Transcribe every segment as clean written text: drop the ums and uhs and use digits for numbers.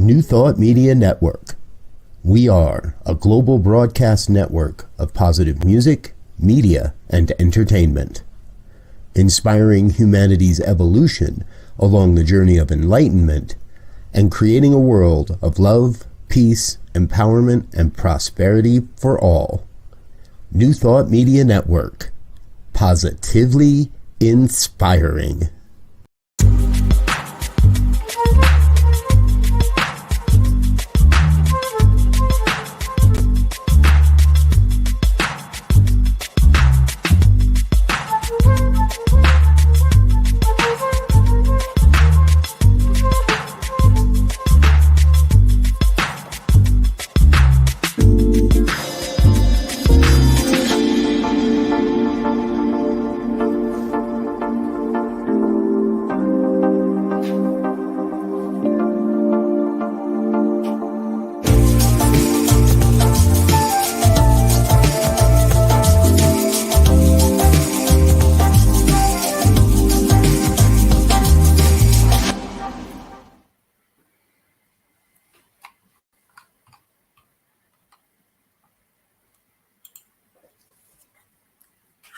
New Thought Media Network. We are a global broadcast network of positive music, media, and entertainment, inspiring humanity's evolution along the journey of enlightenment and creating a world of love, peace, empowerment, and prosperity for all. New Thought Media Network. Positively inspiring.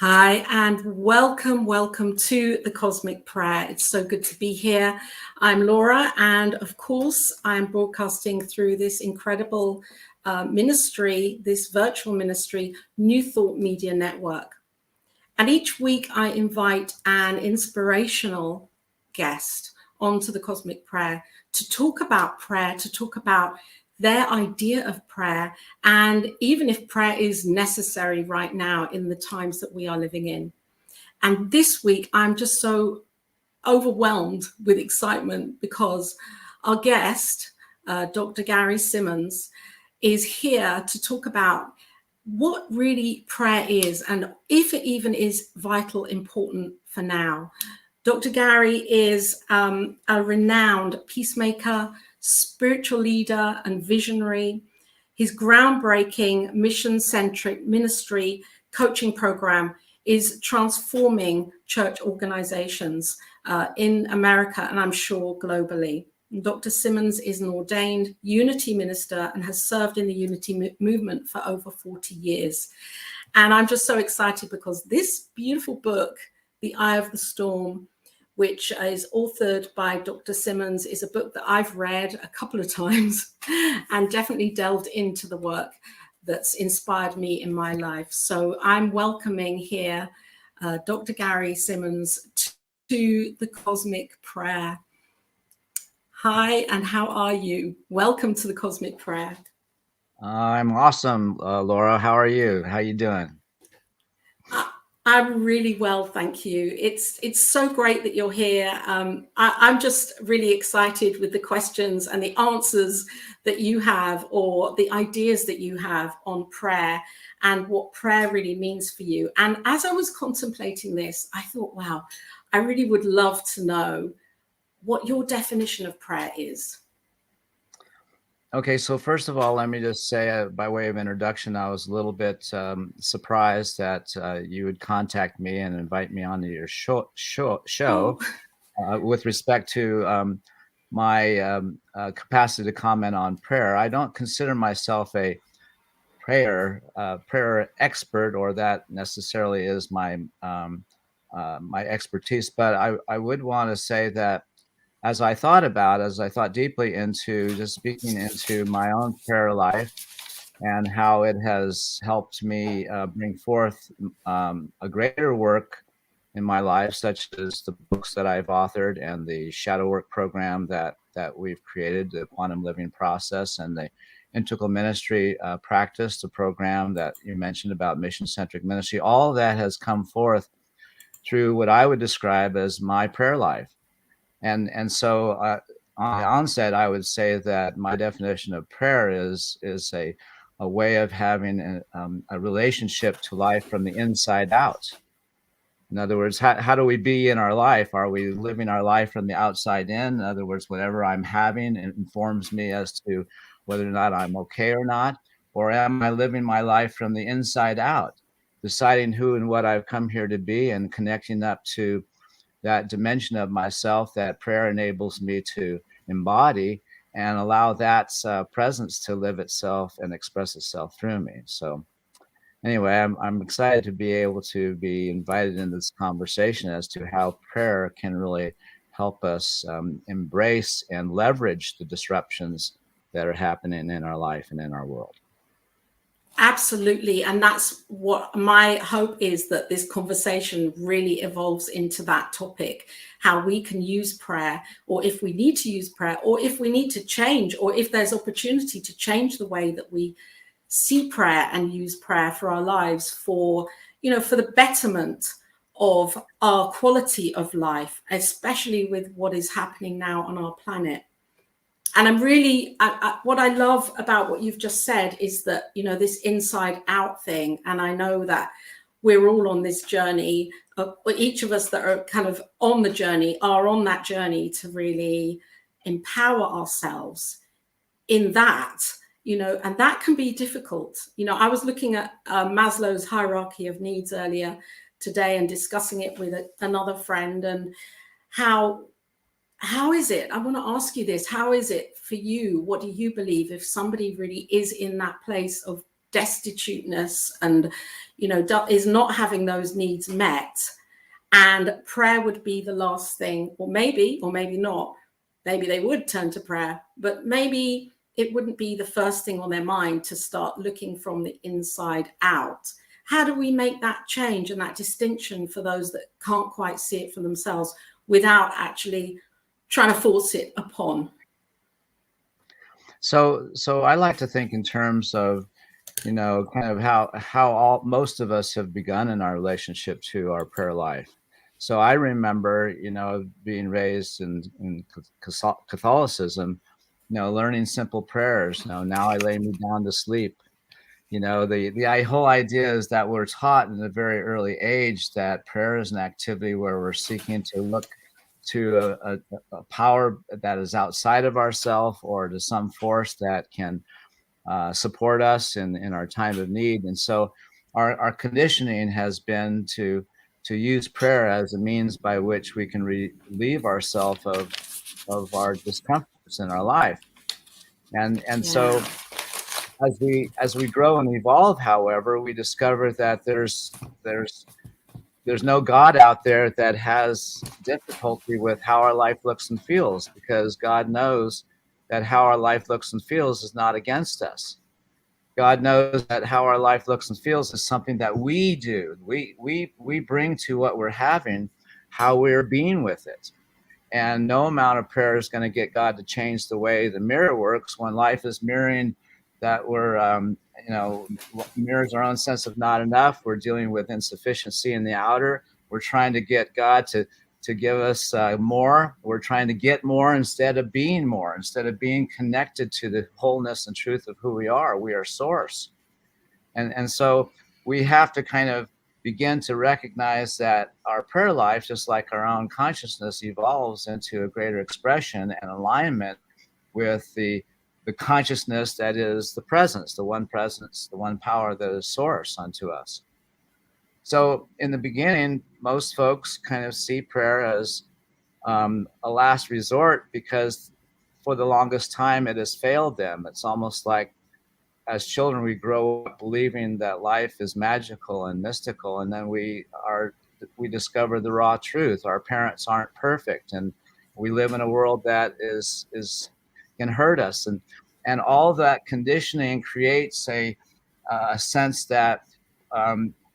Hi, and welcome to the Cosmic Prayer. It's so good to be here. I'm Laura, and of course, I'm broadcasting through this incredible ministry, this virtual ministry, New Thought Media Network. And each week I invite an inspirational guest onto the Cosmic Prayer to talk about prayer, to talk about their idea of prayer, and even if prayer is necessary right now in the times that we are living in. And this week, I'm just so overwhelmed with excitement because our guest, Dr. Gry Simmons, is here to talk about what really prayer is and if it even is vital, important for now. Dr. Gry is a renowned peacemaker, spiritual leader, and visionary. His groundbreaking mission-centric ministry coaching program is transforming church organizations in America and I'm sure globally. Dr. Simmons is an ordained unity minister and has served in the unity movement for over 40 years. And I'm just so excited because this beautiful book, The Eye of the Storm, which is authored by Dr. Simmons, is a book that I've read a couple of times and definitely delved into the work that's inspired me in my life. So I'm welcoming here Dr. Gry Simmons to the Cosmic Prayer. Hi, and how are you? Welcome to the Cosmic Prayer. I'm awesome, Laura. How are you? How you doing? I'm really well, thank you. It's so great that you're here. I'm just really excited with the questions and the answers that you have, or the ideas that you have on prayer and what prayer really means for you. And as I was contemplating this, I thought, wow, I really would love to know what your definition of prayer is. Okay, so first of all, let me just say, by way of introduction, I was a little bit surprised that you would contact me and invite me onto your show. With respect to my capacity to comment on prayer. I don't consider myself a prayer expert, or that necessarily is my my expertise, but I would want to say that as I thought deeply into just speaking into my own prayer life and how it has helped me bring forth a greater work in my life, such as the books that I've authored and the shadow work program that we've created, the quantum living process, and the integral ministry practice, the program that you mentioned about mission-centric ministry. All of that has come forth through what I would describe as my prayer life. And so on the onset, I would say that my definition of prayer is a way of having a relationship to life from the inside out. In other words, how do we be in our life? Are we living our life from the outside in? In other words, whatever I'm having, it informs me as to whether or not I'm okay or not. Or am I living my life from the inside out, deciding who and what I've come here to be and connecting up to that dimension of myself that prayer enables me to embody and allow that presence to live itself and express itself through me. So anyway, I'm excited to be able to be invited into this conversation as to how prayer can really help us embrace and leverage the disruptions that are happening in our life and in our world. Absolutely. And that's what my hope is, that this conversation really evolves into that topic, how we can use prayer, or if we need to use prayer, or if we need to change, or if there's opportunity to change the way that we see prayer and use prayer for our lives, for, you know, for the betterment of our quality of life, especially with what is happening now on our planet. And I'm really, what I love about what you've just said is that, you know, this inside out thing. And I know that we're all on this journey, each of us that are kind of on the journey are on that journey to really empower ourselves in that, you know, and that can be difficult. You know, I was looking at Maslow's hierarchy of needs earlier today and discussing it with another friend, and how is it? I want to ask you this. How is it for you? What do you believe if somebody really is in that place of destituteness and, you know, is not having those needs met, and prayer would be the last thing, or maybe not. Maybe they would turn to prayer, but maybe it wouldn't be the first thing on their mind to start looking from the inside out. How do we make that change and that distinction for those that can't quite see it for themselves without actually trying to force it upon? So I like to think in terms of, you know, kind of how most of us have begun in our relationship to our prayer life. So I remember, you know, being raised in Catholicism, you know, learning simple prayers. You know, now I lay me down to sleep. You know, the whole idea is that we're taught in a very early age that prayer is an activity where we're seeking to look to a power that is outside of ourselves, or to some force that can support us in our time of need. And so our conditioning has been to use prayer as a means by which we can relieve ourselves of our discomforts in our life. And so as we grow and evolve, however, we discover that there's no God out there that has difficulty with how our life looks and feels, because God knows that how our life looks and feels is not against us. God knows that how our life looks and feels is something that we do. We bring to what we're having, how we're being with it. And no amount of prayer is going to get God to change the way the mirror works when life is mirroring that we're, you know, mirrors our own sense of not enough. We're dealing with insufficiency in the outer. We're trying to get God to give us more. We're trying to get more instead of being more, instead of being connected to the wholeness and truth of who we are. We are source. And so we have to kind of begin to recognize that our prayer life, just like our own consciousness, evolves into a greater expression and alignment with the consciousness that is the presence, the one power that is source unto us. So in the beginning, most folks kind of see prayer as a last resort, because for the longest time it has failed them. It's almost like as children, we grow up believing that life is magical and mystical, and then we discover the raw truth. Our parents aren't perfect, and we live in a world that is can hurt us, and all that conditioning creates a sense that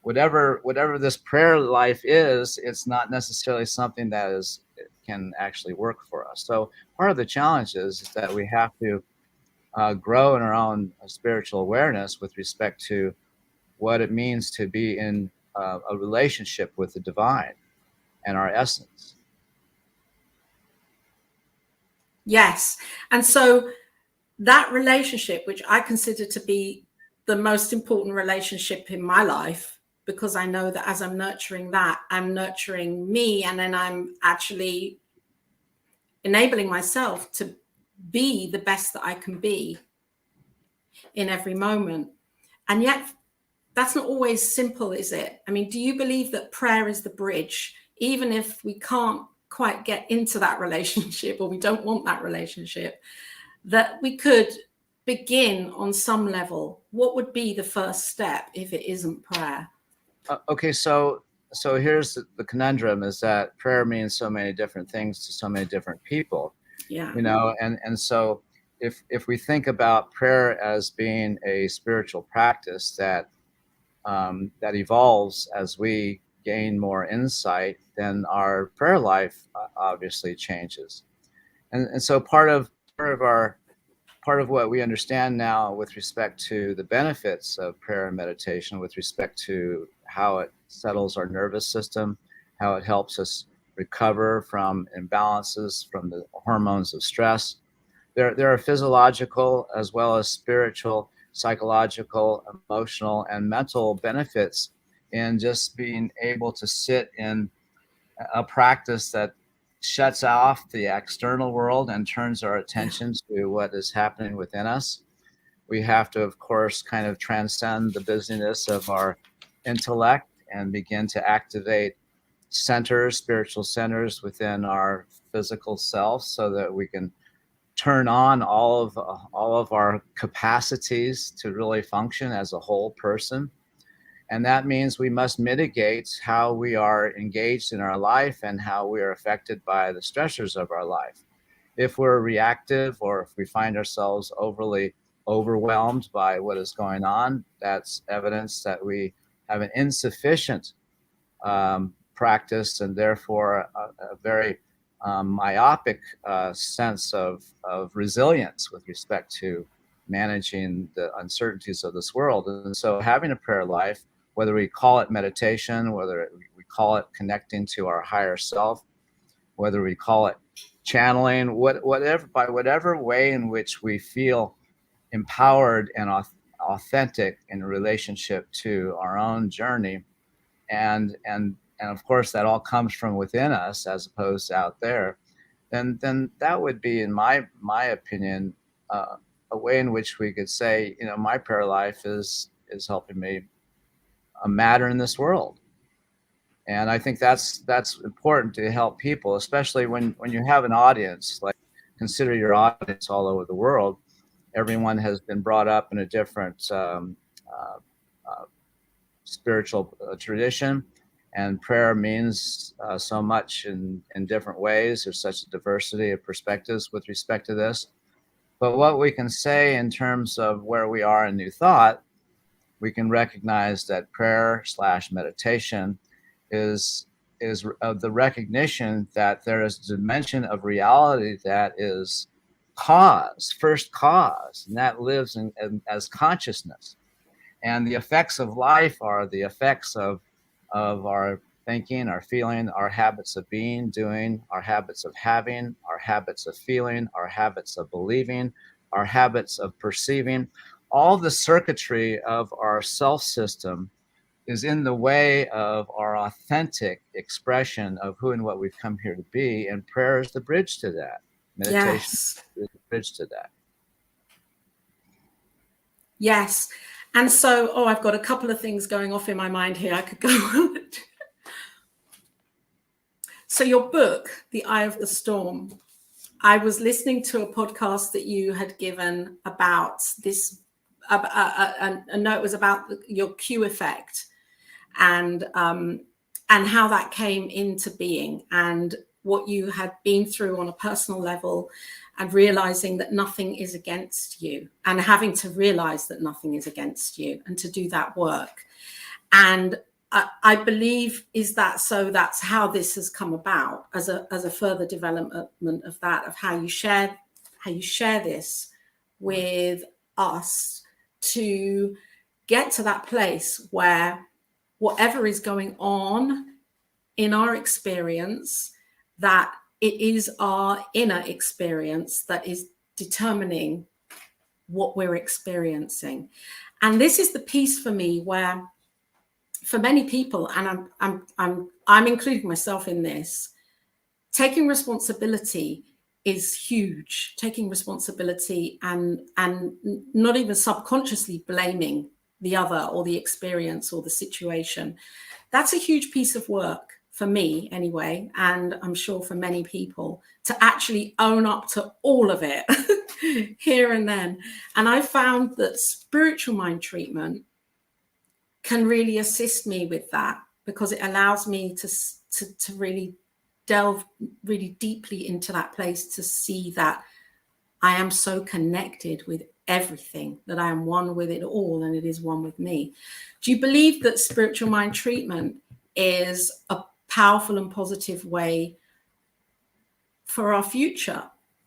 whatever this prayer life is, it's not necessarily something that can actually work for us. So part of the challenge is that we have to grow in our own spiritual awareness with respect to what it means to be in a relationship with the divine and our essence. Yes. And so that relationship, which I consider to be the most important relationship in my life, because I know that as I'm nurturing that, I'm nurturing me, and then I'm actually enabling myself to be the best that I can be in every moment. And yet that's not always simple, is it? I mean, do you believe that prayer is the bridge, even if we can't quite get into that relationship, or we don't want that relationship? that we could begin on some level, what would be the first step if it isn't prayer? Okay, so here's the conundrum: is that prayer means so many different things to so many different people. Yeah. You know, and so if we think about prayer as being a spiritual practice that that evolves as we gain more insight, then our prayer life obviously changes. And so part of what we understand now with respect to the benefits of prayer and meditation, with respect to how it settles our nervous system, how it helps us recover from imbalances, from the hormones of stress. There are physiological as well as spiritual, psychological, emotional, and mental benefits in just being able to sit in a practice that shuts off the external world and turns our attention to what is happening within us. We have to, of course, kind of transcend the busyness of our intellect and begin to activate centers, spiritual centers within our physical self, so that we can turn on all of our capacities to really function as a whole person. And that means we must mitigate how we are engaged in our life and how we are affected by the stressors of our life. If we're reactive, or if we find ourselves overly overwhelmed by what is going on, that's evidence that we have an insufficient practice, and therefore a very myopic sense of resilience with respect to managing the uncertainties of this world. And so having a prayer life, whether we call it meditation, whether we call it connecting to our higher self, whether we call it channeling, whatever way in which we feel empowered and authentic in relationship to our own journey, and of course that all comes from within us as opposed to out there, then that would be, in my opinion, a way in which we could say, you know, my prayer life is helping me matter in this world. And I think that's important to help people, especially when you have an audience. Like, consider your audience all over the world. Everyone has been brought up in a different spiritual tradition, and prayer means so much in different ways. There's such a diversity of perspectives with respect to this. But what we can say in terms of where we are in New Thought, we can recognize that prayer / meditation is the recognition that there is a dimension of reality that is first cause, and that lives as consciousness. And the effects of life are the effects of our thinking, our feeling, our habits of being, doing, our habits of having, our habits of feeling, our habits of believing, our habits of perceiving. All the circuitry of our self system is in the way of our authentic expression of who and what we've come here to be. And prayer is the bridge to that. Meditation is the bridge to that. Yes. And so, I've got a couple of things going off in my mind here. I could go on. So your book, The Eye of the Storm, I was listening to a podcast that you had given about this, a note was about your Q effect and how that came into being, and what you had been through on a personal level, and realizing that nothing is against you, and having to realize that nothing is against you, and to do that work. And I believe that's how this has come about, as a further development of that, of how you share this with us, to get to that place where whatever is going on in our experience, that it is our inner experience that is determining what we're experiencing. And this is the piece for me where, for many people, and I'm including myself in this, taking responsibility is huge. Taking responsibility and not even subconsciously blaming the other or the experience or the situation. That's a huge piece of work for me anyway, and I'm sure for many people, to actually own up to all of it here and then. And I found that spiritual mind treatment can really assist me with that, because it allows me to really delve really deeply into that place, to see that I am so connected with everything, that I am one with it all, and it is one with me. Do you believe that spiritual mind treatment is a powerful and positive way for our future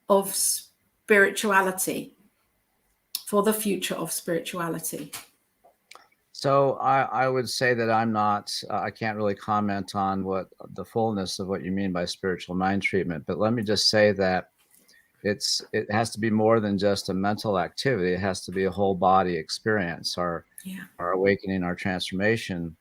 of spirituality, for the future of spirituality? So I would say that I'm not, I can't really comment on what the fullness of what you mean by spiritual mind treatment, but let me just say that it has to be more than just a mental activity. It has to be a whole body experience, our awakening, our transformation.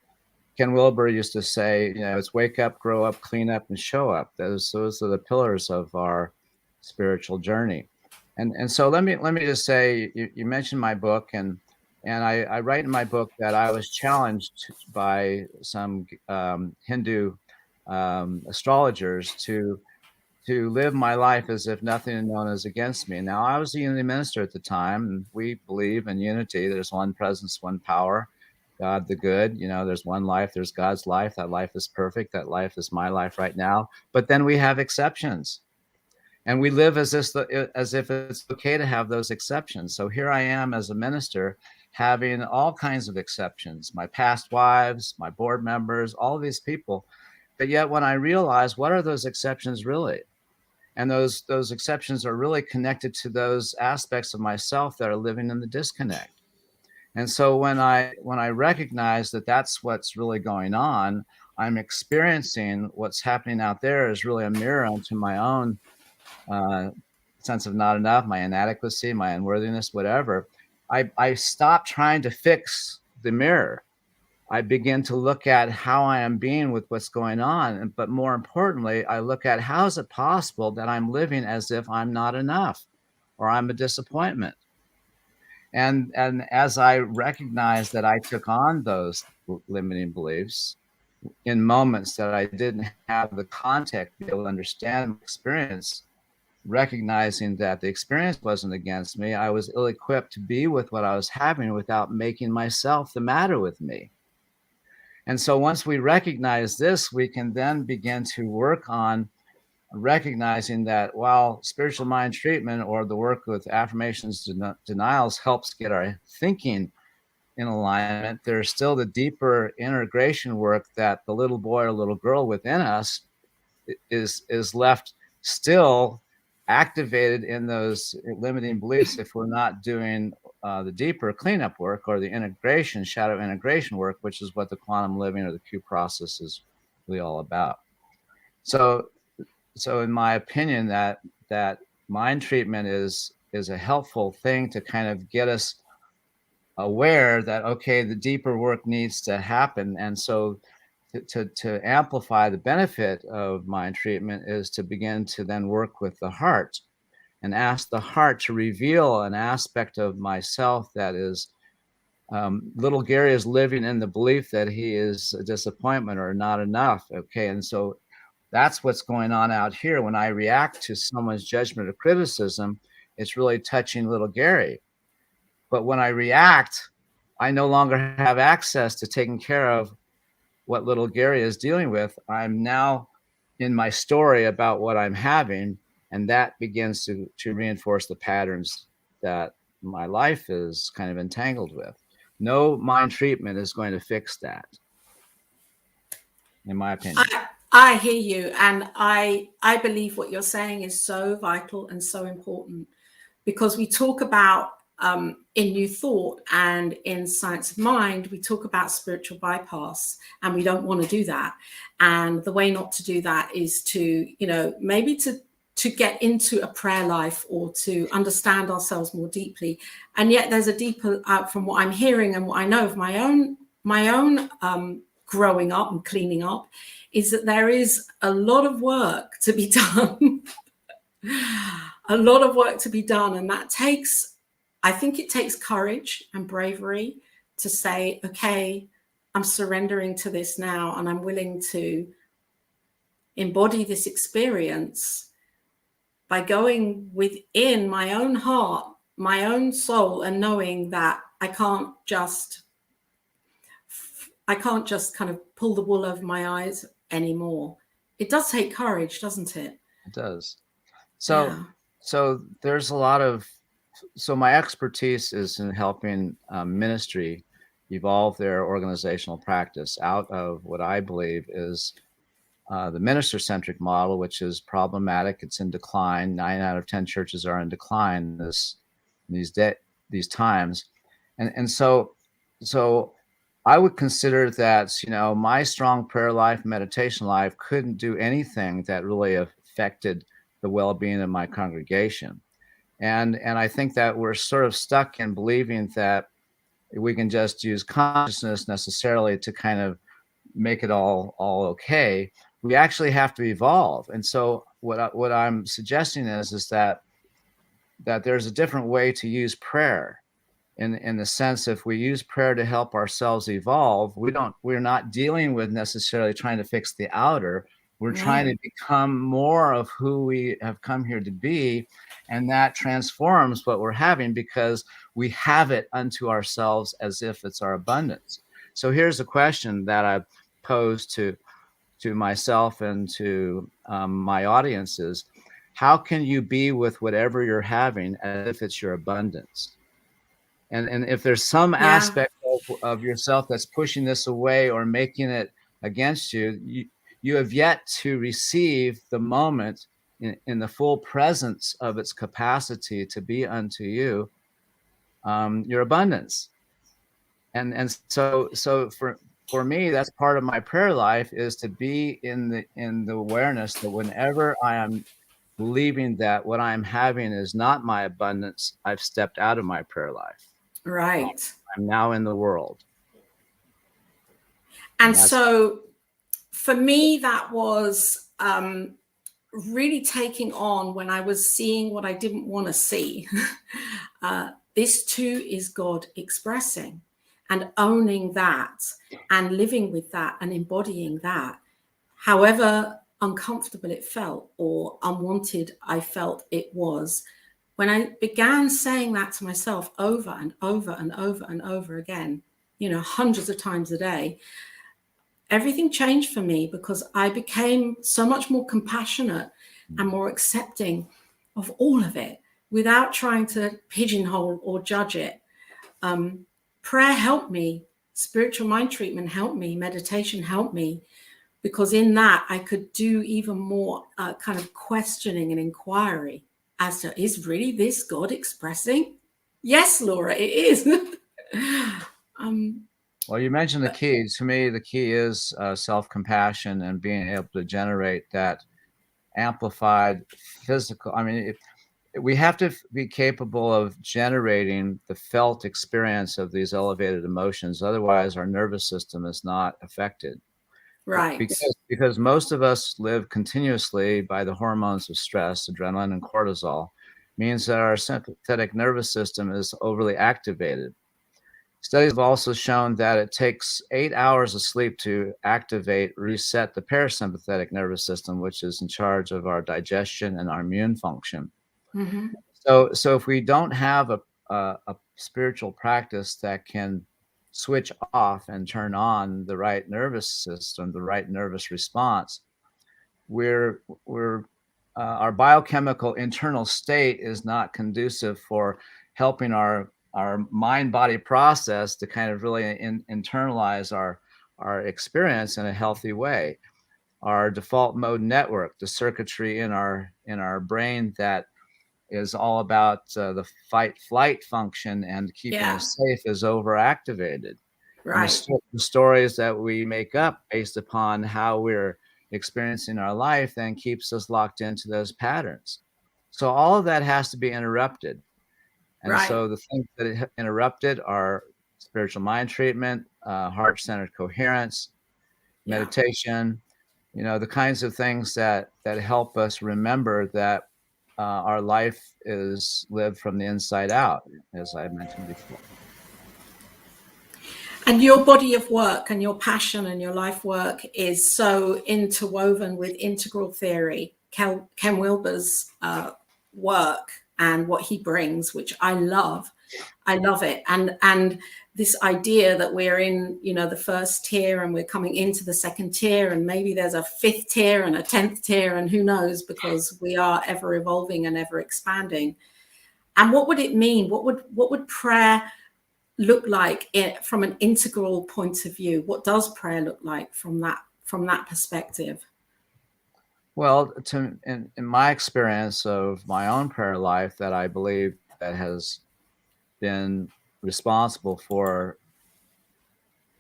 Ken Wilber used to say, it's wake up, grow up, clean up, and show up. Those are the pillars of our spiritual journey. And so let me just say, you mentioned my book, and I write in my book that I was challenged by some Hindu astrologers to live my life as if nothing known is against me. Now, I was a unity minister at the time, and we believe in unity. There's one presence, one power, God the good. There's one life, there's God's life. That life is perfect. That life is my life right now. But then we have exceptions. And we live as if it's okay to have those exceptions. So here I am as a minister having all kinds of exceptions, my past wives, my board members, all of these people. But yet when I realize, what are those exceptions really? And those exceptions are really connected to those aspects of myself that are living in the disconnect. And so when I recognize that that's what's really going on, I'm experiencing what's happening out there is really a mirror unto my own sense of not enough, my inadequacy, my unworthiness, whatever. I stop trying to fix the mirror. I begin to look at how I am being with what's going on. But more importantly, I look at, how is it possible that I'm living as if I'm not enough, or I'm a disappointment? And as I recognize that I took on those limiting beliefs in moments that I didn't have the context to be able to understand my experience, recognizing that the experience wasn't against me, I was ill-equipped to be with what I was having without making myself the matter with me. And so once we recognize this, we can then begin to work on recognizing that while spiritual mind treatment or the work with affirmations denials helps get our thinking in alignment, there's still the deeper integration work that the little boy or little girl within us is left still activated in those limiting beliefs if we're not doing the deeper cleanup work, or the integration, shadow integration work, which is what the quantum living or the Q process is really all about. So in my opinion, that mind treatment is a helpful thing to kind of get us aware that, okay, the deeper work needs to happen. And so to amplify the benefit of mind treatment is to begin to then work with the heart and ask the heart to reveal an aspect of myself that is, little Gary is living in the belief that he is a disappointment or not enough. Okay. And so that's what's going on out here. When I react to someone's judgment or criticism, it's really touching little Gary. But when I react, I no longer have access to taking care of what little Gary is dealing with. I'm now in my story about what I'm having, and that begins to reinforce the patterns that my life is kind of entangled with. No mind treatment is going to fix that, in my opinion. I hear you, and I believe what you're saying is so vital and so important, because we talk about in New Thought and in Science of Mind, we talk about spiritual bypass, and we don't want to do that. And the way not to do that is to, maybe to get into a prayer life or to understand ourselves more deeply. And yet there's a deeper, from what I'm hearing and what I know of my own growing up and cleaning up, is that there is a lot of work to be done. A lot of work to be done. And that I think it takes courage and bravery to say, okay, I'm surrendering to this now, and I'm willing to embody this experience by going within my own heart, my own soul, and knowing that I can't just kind of pull the wool over my eyes anymore. It does take courage, doesn't it? It does. Yeah. So there's a lot of, so my expertise is in helping ministry evolve their organizational practice out of what I believe is the minister-centric model, which is problematic. It's in decline. 9 out of 10 churches are in decline these times, and so I would consider that, you know, my strong prayer life, meditation life couldn't do anything that really affected the well-being of my congregation. And I think that we're sort of stuck in believing that we can just use consciousness necessarily to kind of make it all okay. We actually have to evolve. And so what I'm suggesting is that there's a different way to use prayer. In the sense, if we use prayer to help ourselves evolve, we're not dealing with necessarily trying to fix the outer. We're trying to become more of who we have come here to be. And that transforms what we're having, because we have it unto ourselves as if it's our abundance. So here's a question that I pose to myself and to my audiences. How can you be with whatever you're having as if it's your abundance? And if there's some aspect of yourself that's pushing this away or making it against you, you have yet to receive the moment in the full presence of its capacity to be unto you, your abundance. And so for me, that's part of my prayer life, is to be in the awareness that whenever I am believing that what I'm having is not my abundance, I've stepped out of my prayer life. Right. I'm now in the world. And so for me, that was really taking on when I was seeing what I didn't want to see. This too is God expressing, and owning that and living with that and embodying that, however uncomfortable it felt or unwanted I felt it was. When I began saying that to myself over and over and over and over again, you know, hundreds of times a day, everything changed for me, because I became so much more compassionate and more accepting of all of it without trying to pigeonhole or judge it. Prayer helped me. Spiritual mind treatment helped me. Meditation helped me, because in that I could do even more kind of questioning and inquiry as to, is really this God expressing? Yes, Laura, it is. Well, you mentioned the key. To me, the key is self-compassion and being able to generate that amplified physical. I mean, we have to be capable of generating the felt experience of these elevated emotions. Otherwise, our nervous system is not affected. Right. Because most of us live continuously by the hormones of stress, adrenaline and cortisol, means that our sympathetic nervous system is overly activated. Studies have also shown that it takes 8 hours of sleep to reset the parasympathetic nervous system, which is in charge of our digestion and our immune function. Mm-hmm. So if we don't have a spiritual practice that can switch off and turn on the right nervous system, the right nervous response, our biochemical internal state is not conducive for helping our mind-body process to kind of really internalize our experience in a healthy way. Our default mode network, the circuitry in our brain that is all about the fight-flight function and keeping us safe, is overactivated. Right. And the stories that we make up based upon how we're experiencing our life then keeps us locked into those patterns. So all of that has to be interrupted. And so the things that it interrupted are spiritual mind treatment, heart-centered coherence, meditation, you know, the kinds of things that help us remember that our life is lived from the inside out, as I mentioned before. And your body of work and your passion and your life work is so interwoven with integral theory. Ken Wilber's work and what he brings, which I love. I love it. And this idea that we're in, the first tier and we're coming into the second tier, and maybe there's a 5th tier and a 10th tier, and who knows, because we are ever evolving and ever expanding. And what would it mean? What would prayer look like from an integral point of view? What does prayer look like from that perspective? Well, in my experience of my own prayer life, that I believe that has been responsible for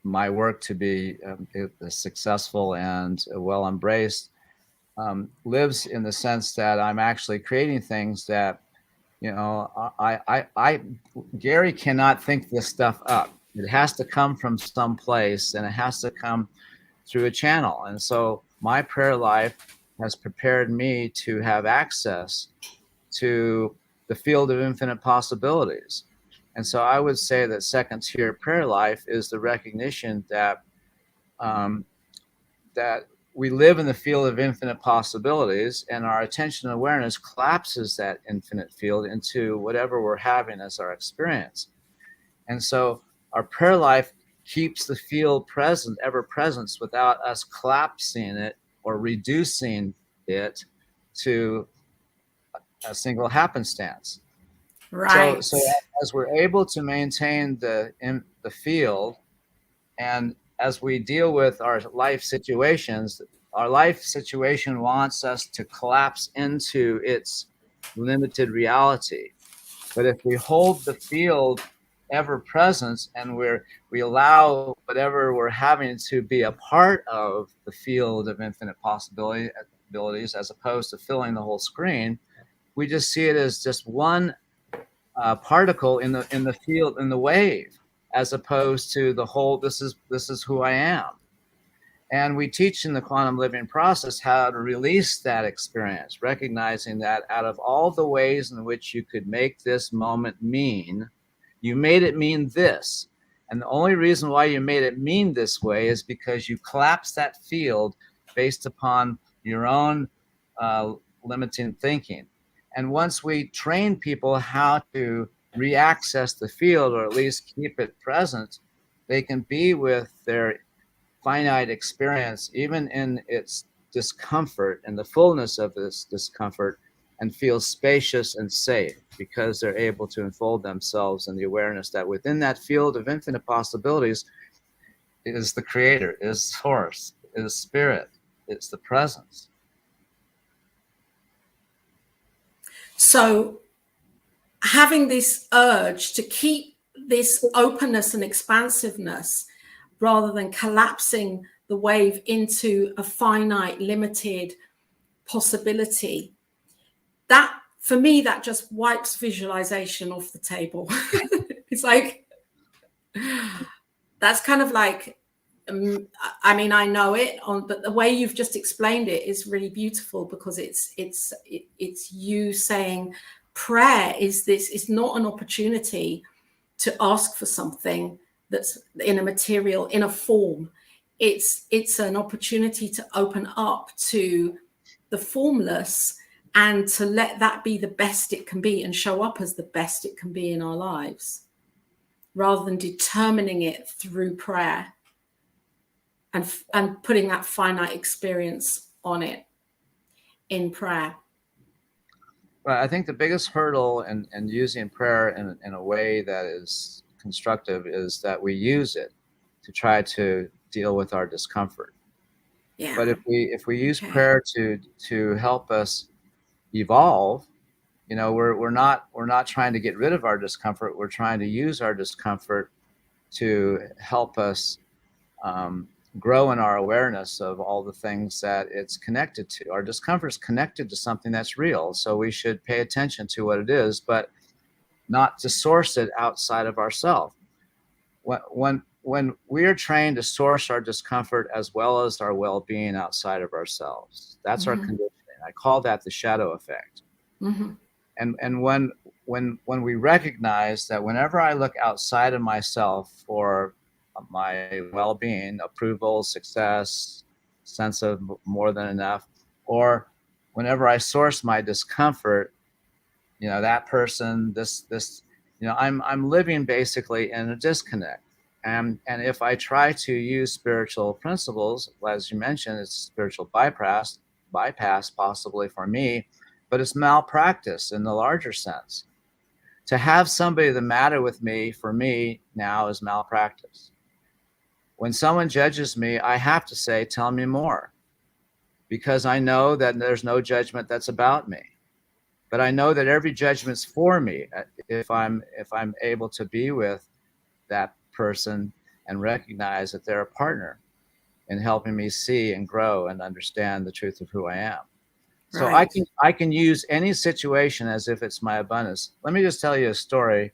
my work to be successful and well embraced, lives in the sense that I'm actually creating things that, Gary cannot think this stuff up. It has to come from someplace, and it has to come through a channel. And so my prayer life has prepared me to have access to the field of infinite possibilities. And so I would say that second tier prayer life is the recognition that that we live in the field of infinite possibilities, and our attention and awareness collapses that infinite field into whatever we're having as our experience. And so our prayer life keeps the field present, ever present, without us collapsing it or reducing it to a single happenstance. Right. So as we're able to maintain the field, and as we deal with our life situations, our life situation wants us to collapse into its limited reality. But if we hold the field ever present, and we allow whatever we're having to be a part of the field of infinite possibilities, as opposed to filling the whole screen, we just see it as just one particle in the field, in the wave, as opposed to the whole. This is who I am. And we teach in the quantum living process how to release that experience, recognizing that out of all the ways in which you could make this moment mean, you made it mean this. And the only reason why you made it mean this way is because you collapsed that field based upon your own limiting thinking. And once we train people how to re-access the field, or at least keep it present, they can be with their finite experience, even in its discomfort and the fullness of this discomfort, and feel spacious and safe, because they're able to unfold themselves in the awareness that within that field of infinite possibilities is the creator, is source, is spirit, it's the presence. So having this urge to keep this openness and expansiveness, rather than collapsing the wave into a finite, limited possibility, that, for me, that just wipes visualization off the table. It's like, that's kind of like, I mean, I know it, but the way you've just explained it is really beautiful, because it's you saying prayer is this. It's not an opportunity to ask for something that's in a material, in a form. It's an opportunity to open up to the formless, and to let that be the best it can be, and show up as the best it can be in our lives, rather than determining it through prayer and putting that finite experience on it in prayer. Well, I think the biggest hurdle in using prayer in a way that is constructive is that we use it to try to deal with our discomfort. Yeah. But if we use prayer to help us evolve, we're not trying to get rid of our discomfort. We're trying to use our discomfort to help us grow in our awareness of all the things that it's connected to. Our discomfort is connected to something that's real, so we should pay attention to what it is, but not to source it outside of ourselves. When we are trained to source our discomfort as well as our well-being outside of ourselves, that's our conditioning. I call that the shadow effect. Mm-hmm. And when we recognize that whenever I look outside of myself for my well-being, approval, success, sense of more than enough, or whenever I source my discomfort, that person, this, I'm living basically in a disconnect. And if I try to use spiritual principles, as you mentioned, it's spiritual bypass possibly for me, but it's malpractice in the larger sense. To have somebody the matter with me, for me now, is malpractice. When someone judges me, I have to say, tell me more, because I know that there's no judgment that's about me. But I know that every judgment's for me if I'm able to be with that person and recognize that they're a partner in helping me see and grow and understand the truth of who I am. So Right. I can use any situation as if it's my abundance. Let me just tell you a story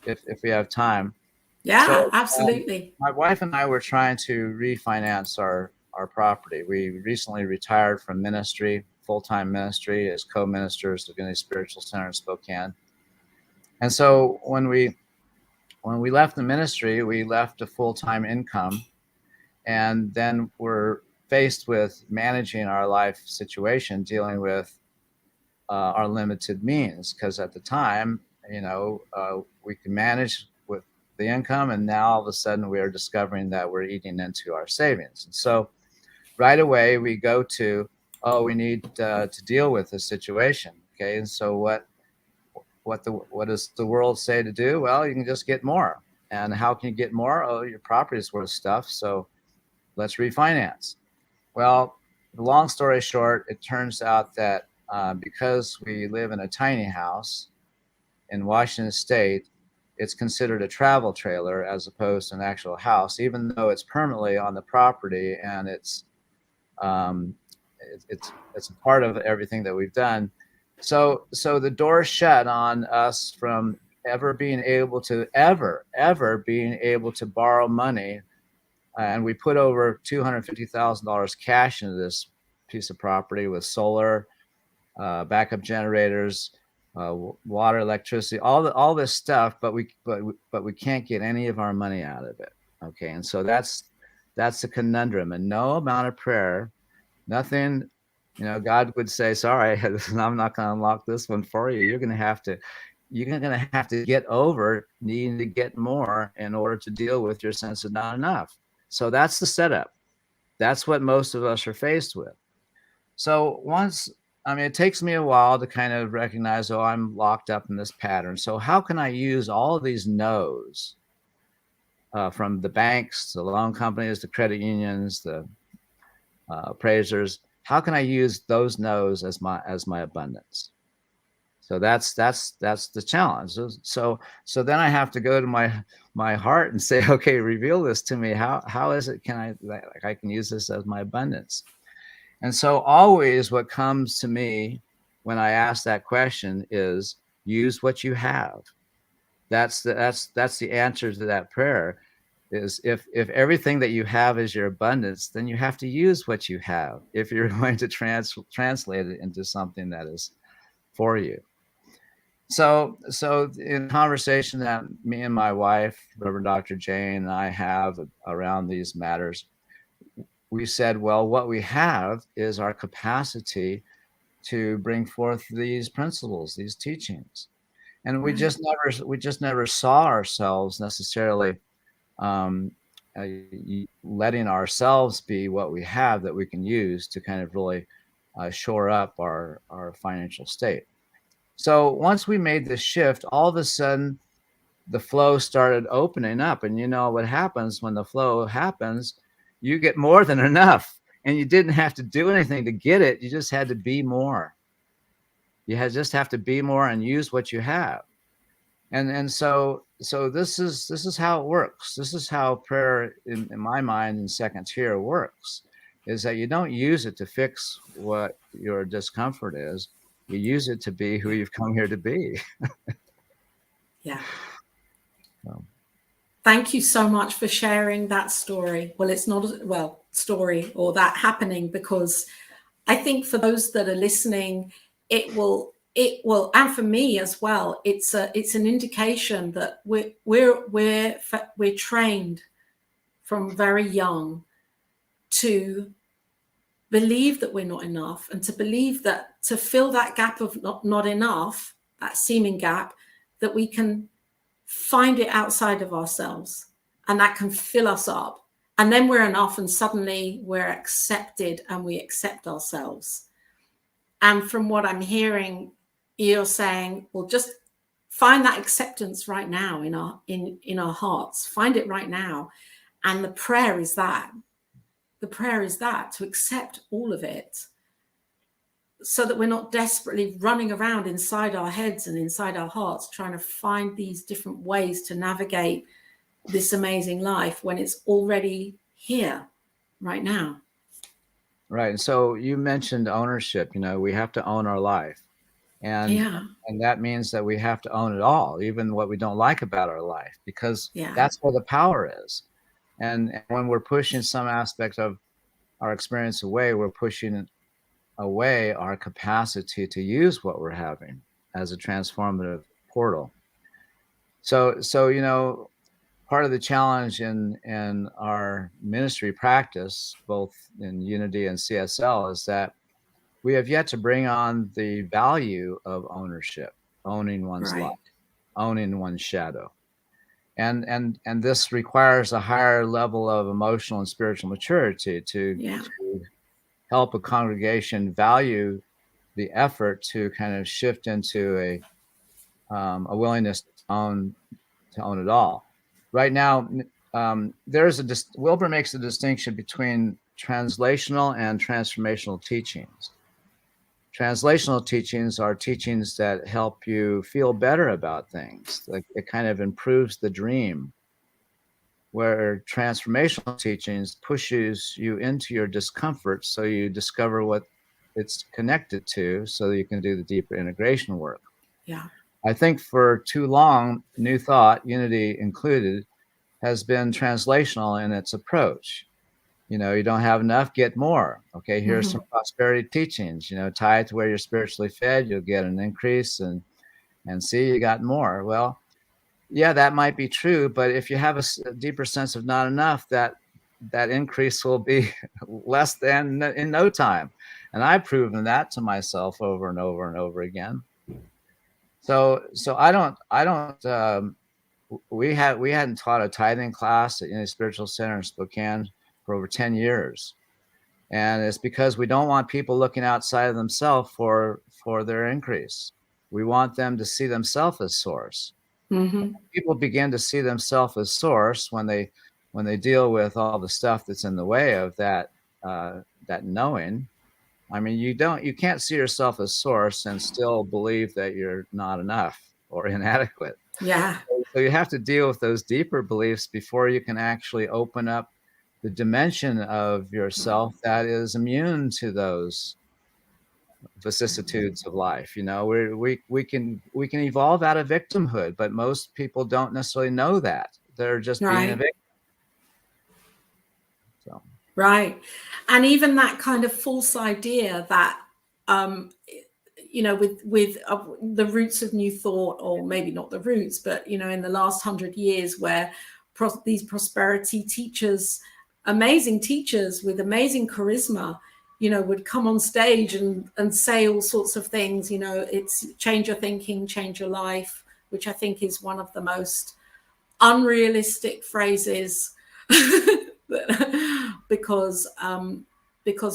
if we have time. Yeah, So, absolutely. my wife and I were trying to refinance our property. We recently retired from ministry, full-time ministry, as co-ministers of Unity Spiritual Center in Spokane. And so when we left the ministry, we left a full-time income, and then we're faced with managing our life situation, dealing with our limited means, because at the time, we can manage with the income, and now all of a sudden we are discovering that we're eating into our savings. And so right away we go to, we need to deal with this situation. Okay, and so what does the world say to do? Well, you can just get more. And how can you get more? Oh, your property is worth stuff, so let's refinance. Well, the long story short, it turns out that because we live in a tiny house in Washington State, it's considered a travel trailer as opposed to an actual house, even though it's permanently on the property, and it's a part of everything that we've done. So the door shut on us from ever being able to borrow money. And we put over $250,000 cash into this piece of property with solar, backup generators, water, electricity, all this stuff, but we can't get any of our money out of it. Okay, and so that's the conundrum. And no amount of prayer, nothing, God would say, sorry, I'm not going to unlock this one for you. You're going to have to get over needing to get more in order to deal with your sense of not enough. So that's the setup. That's what most of us are faced with. So it takes me a while to kind of recognize, I'm locked up in this pattern. So how can I use all of these no's from the banks, the loan companies, the credit unions, the appraisers? How can I use those no's as my abundance? So that's the challenge. So then I have to go to my heart and say, okay, reveal this to me. How is it I can use this as my abundance? And so always what comes to me when I ask that question is, use what you have. That's the answer to that prayer. Is if everything that you have is your abundance, then you have to use what you have if you're going to translate it into something that is for you. So in conversation that me and my wife, Reverend Dr. Jane, and I have around these matters, we said, well, what we have is our capacity to bring forth these principles, these teachings. And we just never saw ourselves necessarily letting ourselves be what we have that we can use to kind of really shore up our financial state. So once we made this shift, all of a sudden the flow started opening up. And what happens when the flow happens, you get more than enough. And you didn't have to do anything to get it. You just had to be more. You just have to be more and use what you have. And so this is how it works. This is how prayer, in my mind, in second tier works, is that you don't use it to fix what your discomfort is. You use it to be who you've come here to be. Yeah. Thank you so much for sharing that story. Well, it's not a story or that happening, because I think for those that are listening, it will, and for me as well, it's an indication that we're trained from very young to believe that we're not enough, and to believe that to fill that gap of not enough, that seeming gap, that we can find it outside of ourselves, and that can fill us up. And then we're enough, and suddenly we're accepted and we accept ourselves. And from what I'm hearing, you're saying, well, just find that acceptance right now in our hearts. Find it right now. And the prayer is that. The prayer is that, to accept all of it, so that we're not desperately running around inside our heads and inside our hearts trying to find these different ways to navigate this amazing life when it's already here right now. Right. And so you mentioned ownership. We have to own our life. And that means that we have to own it all, even what we don't like about our life, because that's where the power is. And when we're pushing some aspect of our experience away, we're pushing away our capacity to use what we're having as a transformative portal. So part of the challenge in our ministry practice, both in Unity and CSL, is that we have yet to bring on the value of ownership, owning one's life, owning one's shadow. And this requires a higher level of emotional and spiritual maturity to help a congregation value the effort to kind of shift into a willingness to own it all. Right now, Wilber makes a distinction between translational and transformational teachings. Translational teachings are teachings that help you feel better about things. Like, it kind of improves the dream, where transformational teachings pushes you into your discomfort so you discover what it's connected to, so that you can do the deeper integration work. Yeah. I think for too long, New Thought, Unity included, has been translational in its approach. You don't have enough, get more. Okay, here's some prosperity teachings. Tie it to where you're spiritually fed, you'll get an increase, and see, you got more. Well, yeah, that might be true, but if you have a deeper sense of not enough, that increase will be less than in no time. And I've proven that to myself over and over and over again. So we hadn't taught a tithing class at any spiritual center in Spokane for over 10 years. And it's because we don't want people looking outside of themselves for their increase. We want them to see themselves as source. Mm-hmm. People begin to see themselves as source when they deal with all the stuff that's in the way of that knowing. I mean, you can't see yourself as source and still believe that you're not enough or inadequate. Yeah. So you have to deal with those deeper beliefs before you can actually open up the dimension of yourself that is immune to those vicissitudes of life. We can evolve out of victimhood, but most people don't necessarily know that. They're just being a victim. So. Right. And even that kind of false idea that, with the roots of New Thought, or maybe not the roots, but, in the last 100 years, where these prosperity teachers, amazing teachers with amazing charisma, would come on stage and say all sorts of things, it's change your thinking, change your life, which I think is one of the most unrealistic phrases. because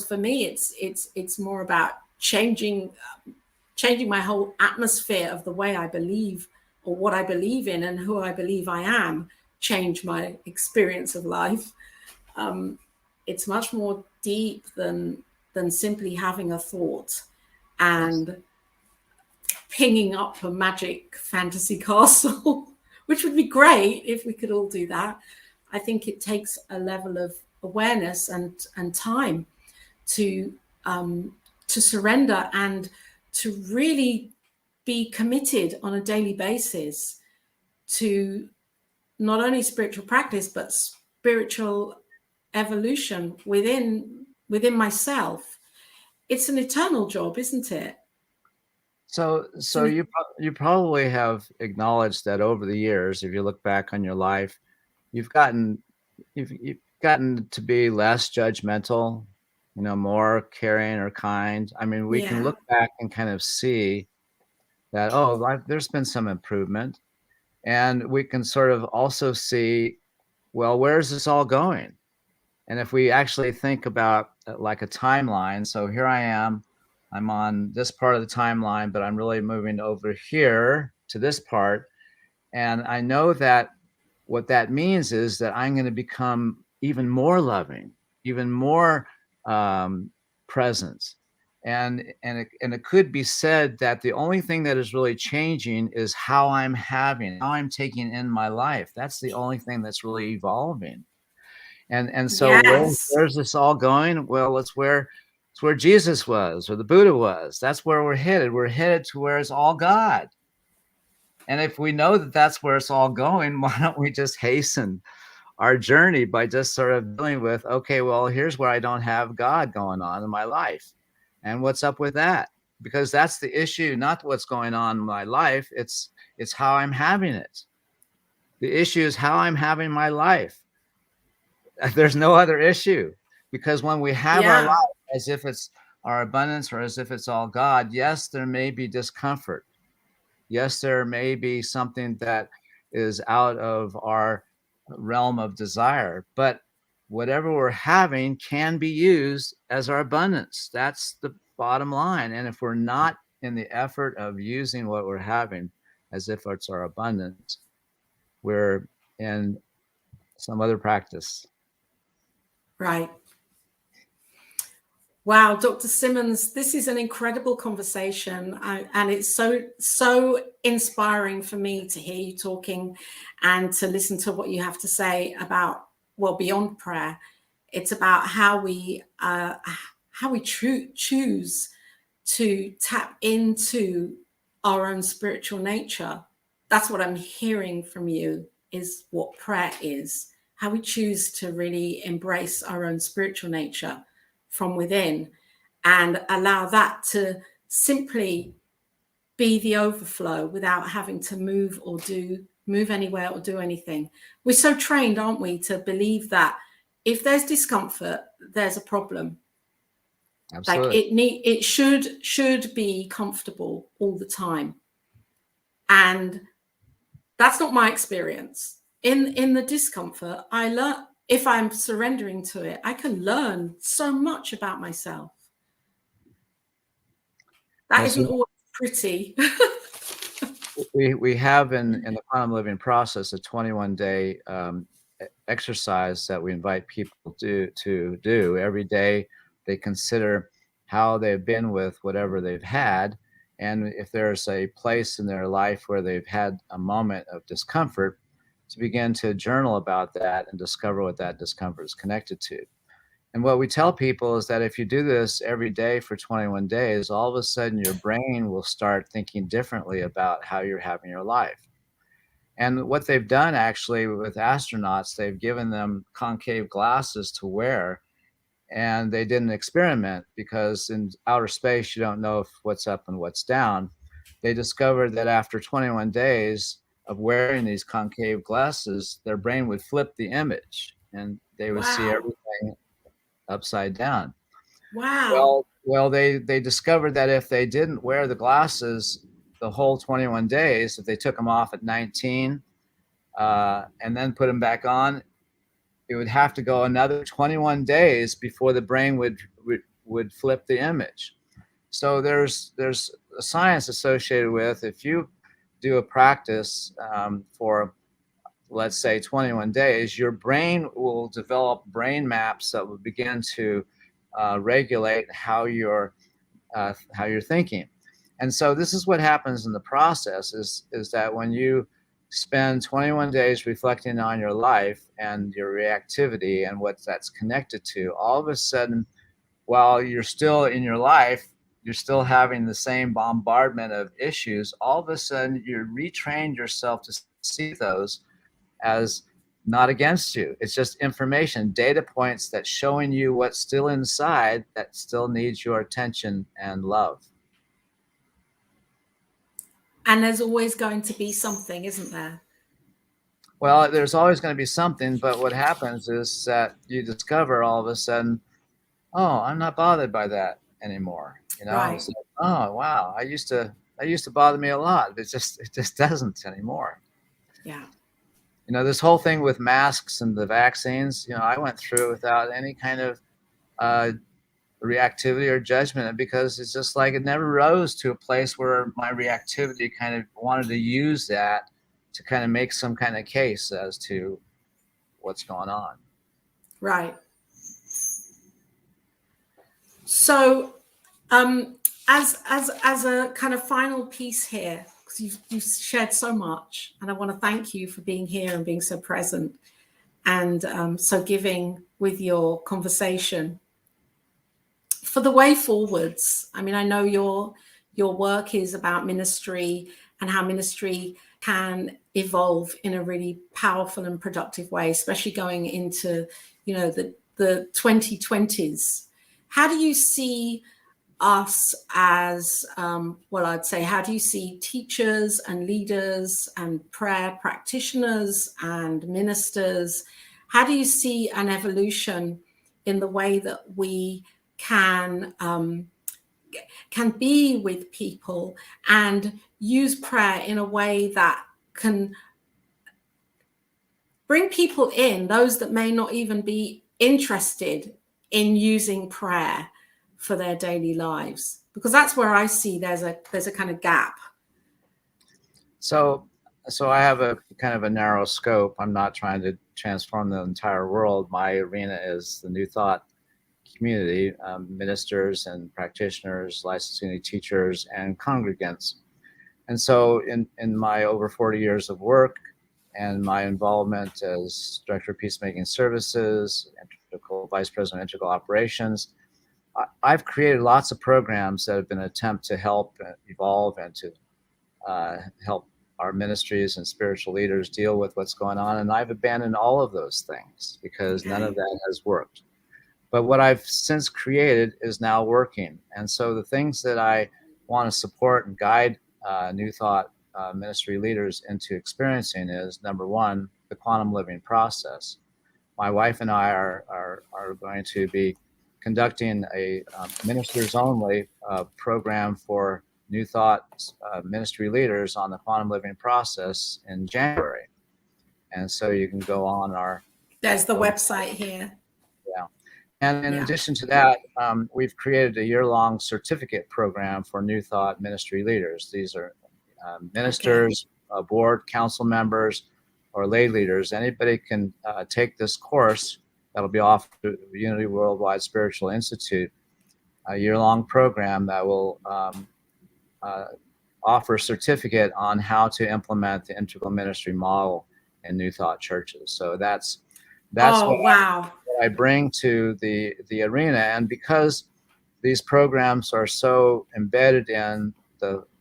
for me it's more about changing my whole atmosphere of the way I believe, or what I believe in, and who I believe I am, change my experience of life. It's much more deep than simply having a thought and pinging up a magic fantasy castle, which would be great if we could all do that. I think it takes a level of awareness and time to surrender and to really be committed on a daily basis to not only spiritual practice, but spiritual evolution within myself. It's an eternal job, isn't it? So you probably have acknowledged that over the years, if you look back on your life, you've gotten to be less judgmental more caring or kind. I mean, we can Yeah. look back and kind of see that, there's been some improvement. And we can sort of also see, well, where is this all going? And if we actually think about like a timeline, so here I am, I'm on this part of the timeline, but I'm really moving over here to this part. And I know that what that means is that I'm going to become even more loving, even more present. And it could be said that the only thing that is really changing is how I'm taking in my life. That's the only thing that's really evolving. And so Yes. where's this all going? Well, it's where Jesus was, or the Buddha was. That's where we're headed. We're headed to where it's all God. And if we know that that's where it's all going, why don't we just hasten our journey by just sort of dealing with, okay, well, here's where I don't have God going on in my life. And what's up with that? Because that's the issue, not what's going on in my life. It's how I'm having it. The issue is how I'm having my life. There's no other issue, because when we have our Yeah. life as if it's our abundance or as if it's all God, yes, there may be discomfort. Yes, there may be something that is out of our realm of desire, but whatever we're having can be used as our abundance. That's the bottom line. And if we're not in the effort of using what we're having as if it's our abundance, we're in some other practice. Right. Wow, Dr. Simmons, this is an incredible conversation, and it's so inspiring for me to hear you talking and to listen to what you have to say about, well, beyond prayer. It's about how we choose to tap into our own spiritual nature. That's what I'm hearing from you, is what prayer is, how we choose to really embrace our own spiritual nature from within and allow that to simply be the overflow without having to move anywhere or do anything. We're so trained, aren't we, to believe that if there's discomfort, there's a problem. Absolutely. Like it should be comfortable all the time. And that's not my experience. In the discomfort, I learn, if I'm surrendering to it, I can learn so much about myself. That isn't always pretty. We have in the quantum living process a 21-day exercise that we invite people to do every day. They consider how they've been with whatever they've had, and if there's a place in their life where they've had a moment of discomfort, to begin to journal about that and discover what that discomfort is connected to. And what we tell people is that if you do this every day for 21 days, all of a sudden your brain will start thinking differently about how you're having your life. And what they've done actually with astronauts, they've given them concave glasses to wear, and they did an experiment because in outer space, you don't know if what's up and what's down. They discovered that after 21 days of wearing these concave glasses, their brain would flip the image and they would see everything upside down. Wow. Well, they discovered that if they didn't wear the glasses the whole 21 days, if they took them off at 19 and then put them back on, it would have to go another 21 days before the brain would flip the image. So there's a science associated with, if you do a practice for, let's say, 21 days, your brain will develop brain maps that will begin to regulate how you're thinking. And so this is what happens in the process is that when you spend 21 days reflecting on your life and your reactivity and what that's connected to, all of a sudden, while you're still in your life, you're still having the same bombardment of issues, all of a sudden you retrained yourself to see those as not against you. It's just information, data points that's showing you what's still inside that still needs your attention and love. And there's always going to be something, isn't there? Well, there's always going to be something, but what happens is that you discover all of a sudden, oh, I'm not bothered by that anymore. Right. It's like, oh wow, I used to bother me a lot. It just doesn't anymore. Yeah. This whole thing with masks and the vaccines, I went through without any kind of reactivity or judgment, because it's just like it never rose to a place where my reactivity kind of wanted to use that to kind of make some kind of case as to what's going on. Right. So, as a kind of final piece here, because you've shared so much, and I want to thank you for being here and being so present and so giving with your conversation. For the way forwards, I mean, I know your work is about ministry and how ministry can evolve in a really powerful and productive way, especially going into, the 2020s. How do you see us as, I'd say, how do you see teachers and leaders and prayer practitioners and ministers? How do you see an evolution in the way that we can be with people and use prayer in a way that can bring people in, those that may not even be interested in using prayer for their daily lives? Because that's where I see there's a kind of gap. So I have a kind of a narrow scope. I'm not trying to transform the entire world. My arena is the New Thought community, ministers and practitioners, licensing teachers, and congregants. And so in my over 40 years of work and my involvement as Director of Peacemaking Services, Vice President of Integral Operations, I've created lots of programs that have been an attempt to help evolve and to help our ministries and spiritual leaders deal with what's going on. And I've abandoned all of those things because none of that has worked. But what I've since created is now working. And so the things that I want to support and guide New Thought ministry leaders into experiencing is, number one, the quantum living process. My wife and I are going to be conducting a ministers only program for New Thought ministry leaders on the quantum living process in January. And so you can go on our... There's the website here. Yeah. And in addition to that, we've created a year-long certificate program for New Thought ministry leaders. These are ministers, board, council members, or lay leaders. Anybody can take this course that'll be offered through the Unity Worldwide Spiritual Institute, a year-long program that will offer a certificate on how to implement the integral ministry model in New Thought churches. So that's what I bring to the arena. And because these programs are so embedded in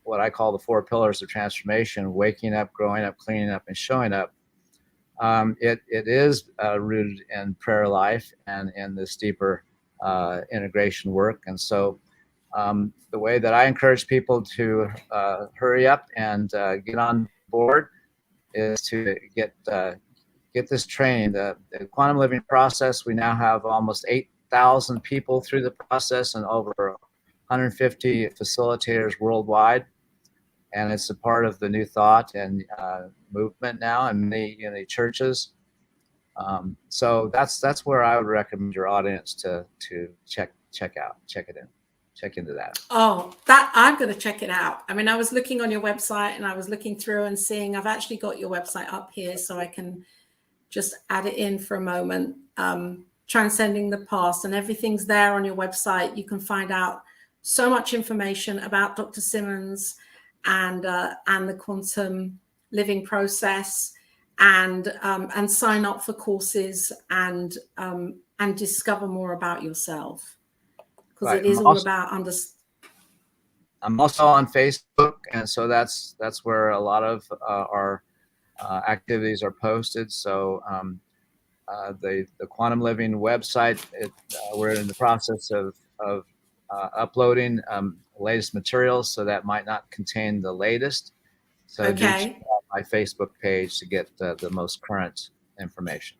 what I call the 4 pillars of transformation: waking up, growing up, cleaning up, and showing up, it is rooted in prayer life and in this deeper integration work. And so the way that I encourage people to hurry up and get on board is to get this training. The quantum living process, we now have almost 8,000 people through the process and over 150 facilitators worldwide. And it's a part of the New Thought and movement now in many churches. So that's where I would recommend your audience to check into that. Oh, that I'm going to check it out. I mean, I was looking on your website and I was looking through and seeing, I've actually got your website up here so I can just add it in for a moment. Transcending the Past, and everything's there on your website. You can find out so much information about Dr. Simmons and the quantum living process, and sign up for courses and discover more about yourself, because it is all about I'm also on Facebook, and so that's where a lot of our activities are posted. So the Quantum Living website, we're in the process of uploading latest materials, so that might not contain the latest. So do check out my Facebook page to get the most current information.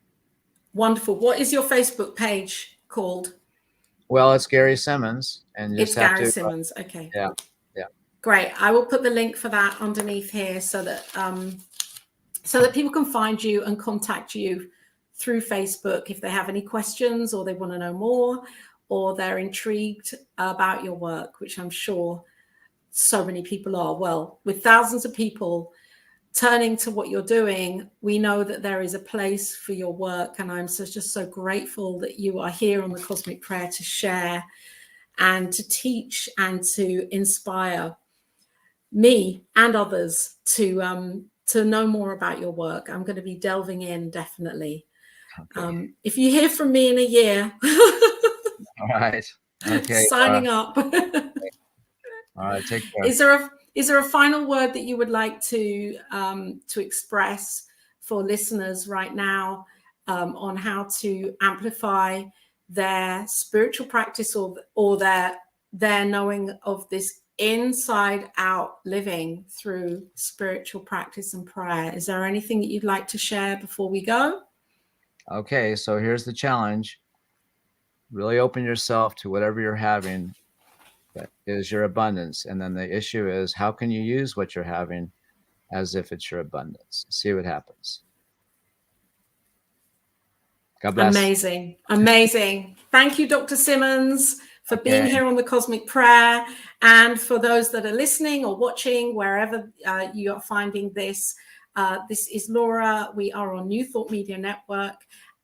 Wonderful. What is your Facebook page called? Well, it's Gry Simmons, and you It's just have Gry to. Simmons. Okay. Yeah. Great. I will put the link for that underneath here so that people can find you and contact you through Facebook if they have any questions or they want to know more or they're intrigued about your work, which I'm sure so many people are. Well, with thousands of people turning to what you're doing, we know that there is a place for your work. And I'm just so grateful that you are here on the Cosmic Prayer to share and to teach and to inspire me and others to know more about your work. I'm going to be delving in, definitely. Okay. If you hear from me in a year, All right. Okay. signing up. All right. Take care. Is there a final word that you would like to express for listeners right now on how to amplify their spiritual practice or their knowing of this inside out living through spiritual practice and prayer? Is there anything that you'd like to share before we go? Okay, so here's the challenge. Really open yourself to whatever you're having that is your abundance. And then the issue is, how can you use what you're having as if it's your abundance? See what happens. God bless. Amazing. Thank you, Dr. Simmons, for being here on the Cosmic Prayer. And for those that are listening or watching, wherever you are finding this, this is Laura. We are on New Thought Media Network.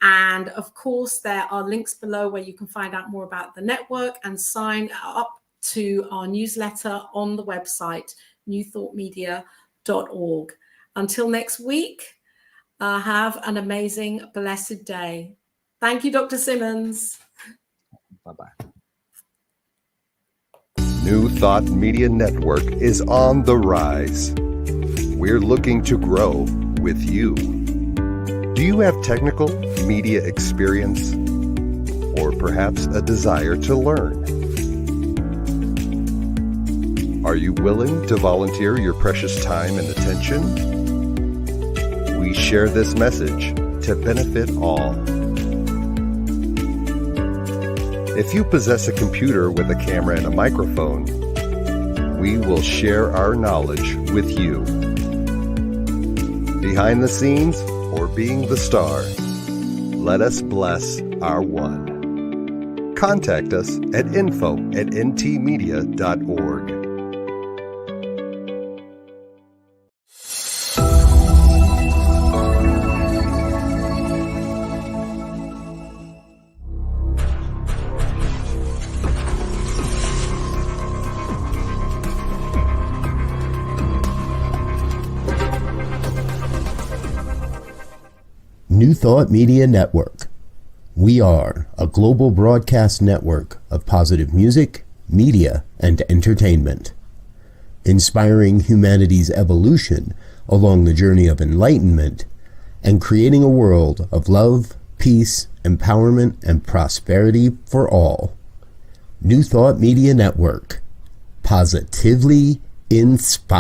And of course, there are links below where you can find out more about the network and sign up to our newsletter on the website, newthoughtmedia.org. Until next week, have an amazing, blessed day. Thank you, Dr. Simmons. Bye-bye. New Thought Media Network is on the rise. We're looking to grow with you. Do you have technical media experience or perhaps a desire to learn? Are you willing to volunteer your precious time and attention? We share this message to benefit all. If you possess a computer with a camera and a microphone, we will share our knowledge with you. Behind the scenes or being the star, let us bless our one. Contact us at info@ntmedia.org. New Thought Media Network. We are a global broadcast network of positive music, media, and entertainment, inspiring humanity's evolution along the journey of enlightenment and creating a world of love, peace, empowerment, and prosperity for all. New Thought Media Network. Positively inspired.